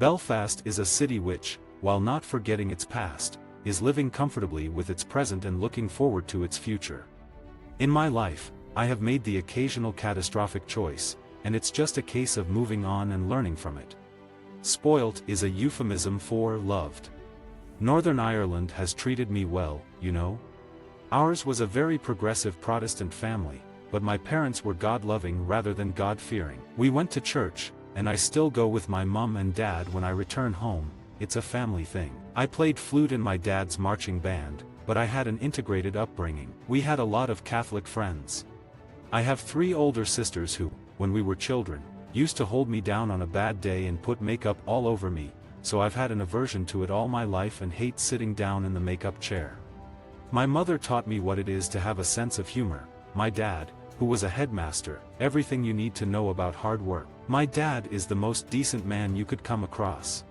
Belfast is a city which, while not forgetting its past, is living comfortably with its present and looking forward to its future. In my life, I have made the occasional catastrophic choice, and it's just a case of moving on and learning from it. Spoilt is a euphemism for loved. Northern Ireland has treated me well, you know. Ours was a very progressive Protestant family, but my parents were God-loving rather than God-fearing. We went to church, and I still go with my mum and dad when I return home. It's a family thing. I played flute in my dad's marching band, but I had an integrated upbringing. We had a lot of Catholic friends. I have 3 older sisters who, when we were children, used to hold me down on a bad day and put makeup all over me, so I've had an aversion to it all my life and hate sitting down in the makeup chair. My mother taught me what it is to have a sense of humor. My dad, who was a headmaster, everything you need to know about hard work. My dad is the most decent man you could come across.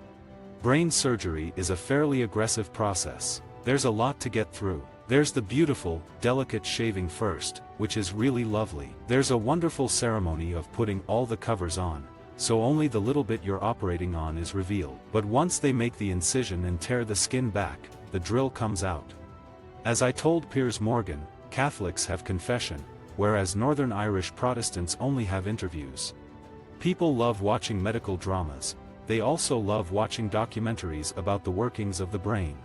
Brain surgery is a fairly aggressive process. There's a lot to get through. There's the beautiful, delicate shaving first, which is really lovely. There's a wonderful ceremony of putting all the covers on, so only the little bit you're operating on is revealed. But once they make the incision and tear the skin back, the drill comes out. As I told Piers Morgan, Catholics have confession, whereas Northern Irish Protestants only have interviews. People love watching medical dramas. They also love watching documentaries about the workings of the brain.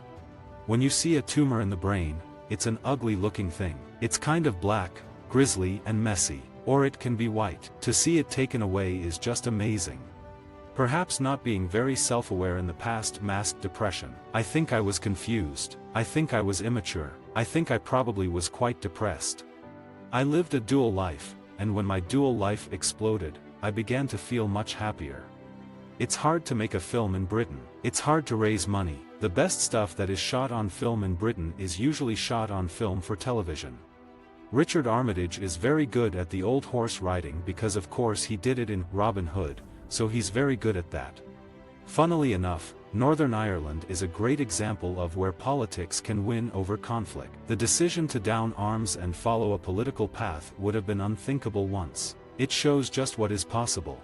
When you see a tumor in the brain, it's an ugly-looking thing. It's kind of black, grisly and messy, or it can be white. To see it taken away is just amazing. Perhaps not being very self-aware in the past masked depression. I think I was confused. I think I was immature. I think I probably was quite depressed. I lived a dual life, and when my dual life exploded, I began to feel much happier. It's hard to make a film in Britain. It's hard to raise money. The best stuff that is shot on film in Britain is usually shot on film for television. Richard Armitage is very good at the old horse riding because of course he did it in Robin Hood, so he's very good at that. Funnily enough, Northern Ireland is a great example of where politics can win over conflict. The decision to down arms and follow a political path would have been unthinkable once. It shows just what is possible.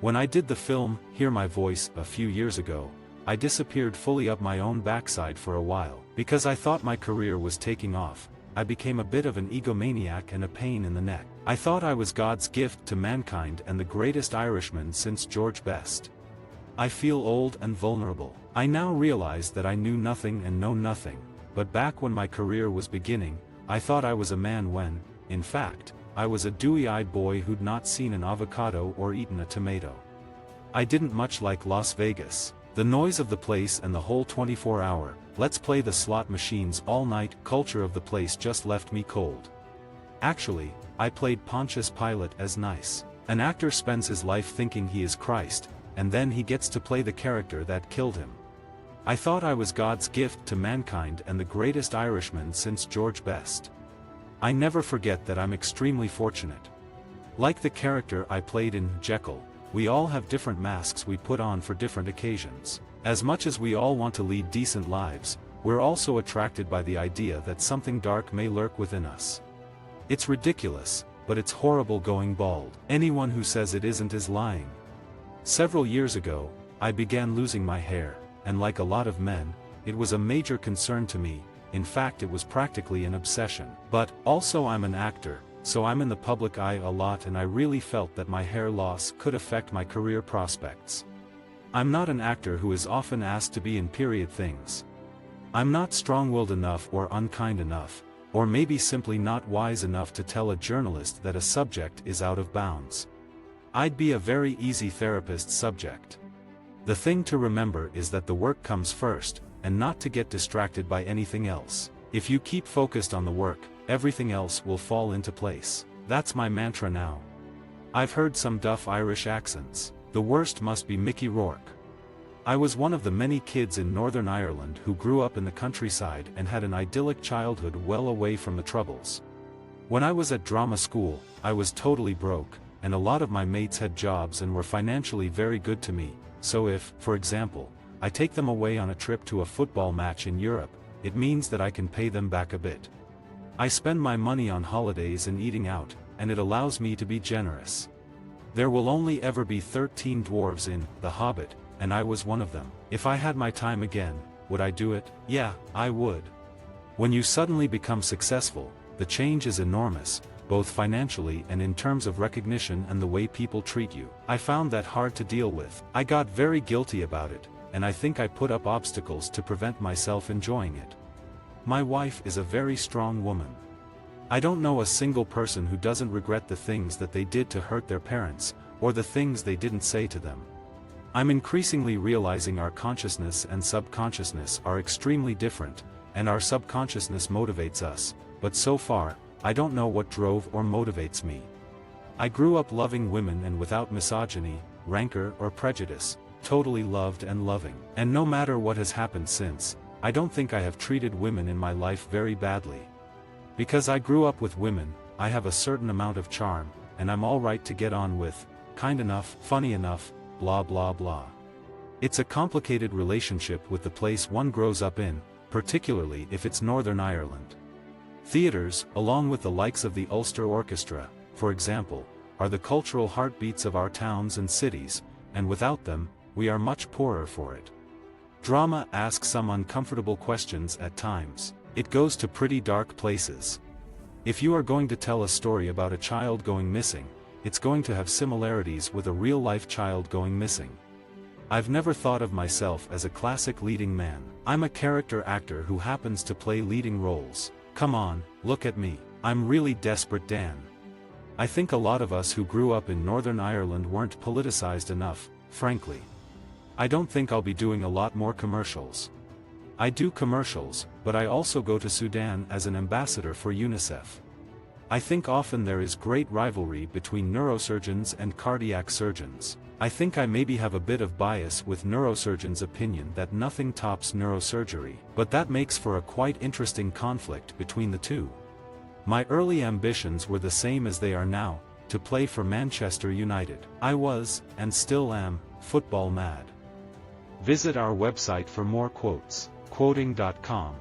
When I did the film, Hear My Voice, a few years ago, I disappeared fully up my own backside for a while. Because I thought my career was taking off, I became a bit of an egomaniac and a pain in the neck. I thought I was God's gift to mankind and the greatest Irishman since George Best. I feel old and vulnerable. I now realize that I knew nothing and know nothing, but back when my career was beginning, I thought I was a man when, in fact, I was a dewy-eyed boy who'd not seen an avocado or eaten a tomato. I didn't much like Las Vegas. The noise of the place and the whole 24-hour, let's play the slot machines all night culture of the place just left me cold. Actually, I played Pontius Pilate as nice. An actor spends his life thinking he is Christ, and then he gets to play the character that killed him. I thought I was God's gift to mankind and the greatest Irishman since George Best. I never forget that I'm extremely fortunate. Like the character I played in Jekyll, we all have different masks we put on for different occasions. As much as we all want to lead decent lives, we're also attracted by the idea that something dark may lurk within us. It's ridiculous, but it's horrible going bald. Anyone who says it isn't is lying. Several years ago, I began losing my hair, and like a lot of men, it was a major concern to me. In fact, it was practically an obsession. But, also I'm an actor, so I'm in the public eye a lot and I really felt that my hair loss could affect my career prospects. I'm not an actor who is often asked to be in period things. I'm not strong-willed enough or unkind enough, or maybe simply not wise enough to tell a journalist that a subject is out of bounds. I'd be a very easy therapist subject. The thing to remember is that the work comes first, and not to get distracted by anything else. If you keep focused on the work, everything else will fall into place. That's my mantra now. I've heard some duff Irish accents. The worst must be Mickey Rourke. I was one of the many kids in Northern Ireland who grew up in the countryside and had an idyllic childhood well away from the troubles. When I was at drama school, I was totally broke, and a lot of my mates had jobs and were financially very good to me, so if, for example, I take them away on a trip to a football match in Europe, it means that I can pay them back a bit. I spend my money on holidays and eating out, and it allows me to be generous. There will only ever be 13 dwarves in The Hobbit, and I was one of them. If I had my time again, would I do it? Yeah, I would. When you suddenly become successful, the change is enormous, both financially and in terms of recognition and the way people treat you. I found that hard to deal with. I got very guilty about it, and I think I put up obstacles to prevent myself enjoying it. My wife is a very strong woman. I don't know a single person who doesn't regret the things that they did to hurt their parents, or the things they didn't say to them. I'm increasingly realizing our consciousness and subconsciousness are extremely different, and our subconsciousness motivates us, but so far, I don't know what drove or motivates me. I grew up loving women and without misogyny, rancor or prejudice, totally loved and loving. And no matter what has happened since, I don't think I have treated women in my life very badly. Because I grew up with women, I have a certain amount of charm, and I'm alright to get on with, kind enough, funny enough, blah blah blah. It's a complicated relationship with the place one grows up in, particularly if it's Northern Ireland. Theatres, along with the likes of the Ulster Orchestra, for example, are the cultural heartbeats of our towns and cities, and without them, we are much poorer for it. Drama asks some uncomfortable questions at times. It goes to pretty dark places. If you are going to tell a story about a child going missing, it's going to have similarities with a real-life child going missing. I've never thought of myself as a classic leading man. I'm a character actor who happens to play leading roles. Come on, look at me. I'm really desperate Dan. I think a lot of us who grew up in Northern Ireland weren't politicized enough, frankly. I don't think I'll be doing a lot more commercials. I do commercials, but I also go to Sudan as an ambassador for UNICEF. I think often there is great rivalry between neurosurgeons and cardiac surgeons. I think I maybe have a bit of bias with neurosurgeons' opinion that nothing tops neurosurgery, but that makes for a quite interesting conflict between the two. My early ambitions were the same as they are now, to play for Manchester United. I was, and still am, football mad. Visit our website for more quotes, quoting.com.